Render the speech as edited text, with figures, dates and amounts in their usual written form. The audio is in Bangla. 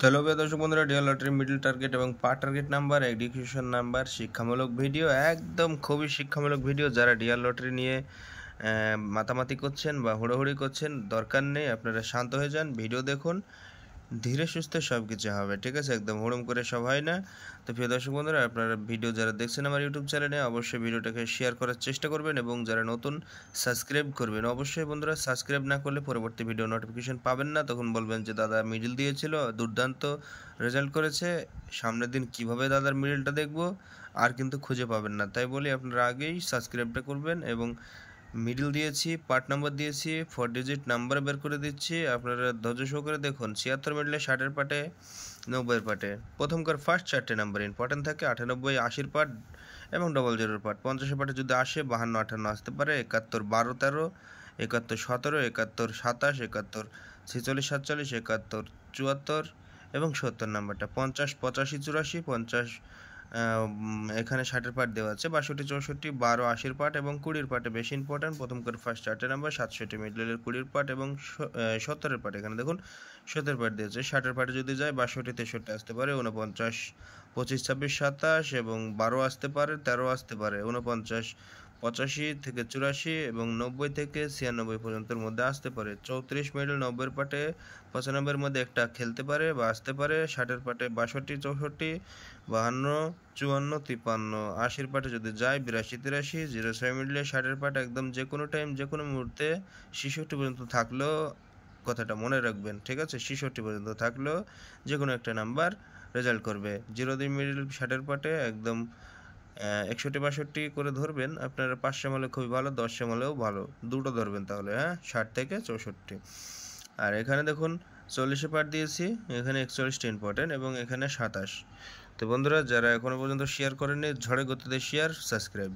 হ্যালো প্রিয় দর্শক বন্ধুরা, ডিয়ার লটারি মিডল টার্গেট এবং পার টার্গেট নাম্বার, এডুকেশন নাম্বার, শিক্ষামূলক ভিডিও, একদম খুবই শিক্ষামূলক ভিডিও। যারা ডিয়ার লটারি নিয়ে মাতামাতি করছেন বা হুড়োহুড়ি করছেন, দরকার নেই, আপনারা শান্ত হয়ে যান, ভিডিও দেখুন, ধীরে সুস্থে সব কিছু হবে, ঠিক আছে? একদম হুড়ুম করে সব হয় না। তো প্রিয় দর্শক বন্ধুরা, আপনারা ভিডিও যারা দেখছেন আমার ইউটিউব চ্যানেলে, অবশ্যই ভিডিওটাকে শেয়ার করার চেষ্টা করবেন এবং যারা নতুন সাবস্ক্রাইব করবেন। অবশ্যই বন্ধুরা, সাবস্ক্রাইব না করলে পরবর্তী ভিডিও নোটিফিকেশন পাবেন না। তখন বলবেন যে দাদা মিডিল দিয়েছিল, দুর্দান্ত রেজাল্ট করেছে, সামনের দিন কিভাবে দাদার মিডিলটা দেখব, আর কিন্তু খুঁজে পাবেন না। তাই বলি আপনারা আগেই সাবস্ক্রাইবটা করবেন। এবং মিডল দিয়েছি, পার্ট নাম্বার দিয়েছি, 4 ডিজিট নাম্বার বের করে দিচ্ছি, আপনারা ধৈর্য সহকারে দেখুন। 76 মিডলে 60-এর পাটে, 90-এর পাটে প্রথমকার ফার্স্ট 4টে নাম্বার ইম্পর্টেন্ট থাকে, 98, 80-র পাট এবং 00-এর পাট। 50-এর পাটে যদি আসে 52, 58 আসতে পারে, 71, 12, 13, 71, 17, 71, 27, 71, 46, 47, 71, 74 এবং 70 নাম্বারটা। 50, 85, 84, 50, এখানে 60-এর পার্ট দেওয়া আছে, 62, 64, 12, 80-এর পার্ট এবং 20-এর পার্টে বেশি ইম্পর্টেন্ট। প্রথমকার ফার্স্ট 4টে নাম্বার, 67 মিডলের 20-এর পার্ট এবং 70-এর পার্ট। এখানে দেখুন 70-এর পার্ট দিয়েছে। 60-এর পার্টে যদি যায় 62, 63 আসতে পারে, 49, 25, 26, 27 এবং 12 আসতে পারে, 13 আসতে পারে, 49, 85 থেকে 84 এবং 90 থেকে 96 পর্যন্তের মধ্যে আসতে পারে। 34 মিডল 90-এর পাটে 95-এর মধ্যে একটা খেলতে পারে বা আসতে পারে। 60-এর পাটে 62, 64, 52, 54, 53, 80-এর পাটে যদি যায় 82, 83, 06 মিডলে 60-এর পাট একদম যে কোনো টাইম যে কোনো মুহূর্তে 66 পর্যন্ত থাকলেও, কথাটা মনে রাখবেন, ঠিক আছে? 66 পর্যন্ত থাকলেও যে কোনো একটা নাম্বার রেজাল্ট করবে। 02 মিডল 60-এর পাটে একদম 61, 62 করে ধরবেন আপনারা। 5 সামলে খুবই ভালো, 10 সামলেও ভালো, দুটো ধরবেন তাহলে, হ্যাঁ, 60 থেকে 64। আর এখানে দেখুন 40-এ পার্ট দিয়েছি, এখানে 41টা ইম্পর্টেন্ট এবং এখানে 27। তো বন্ধুরা, যারা এখনো পর্যন্ত শেয়ার করেননি, ঝড়ে গতিতে শেয়ার, সাবস্ক্রাইব।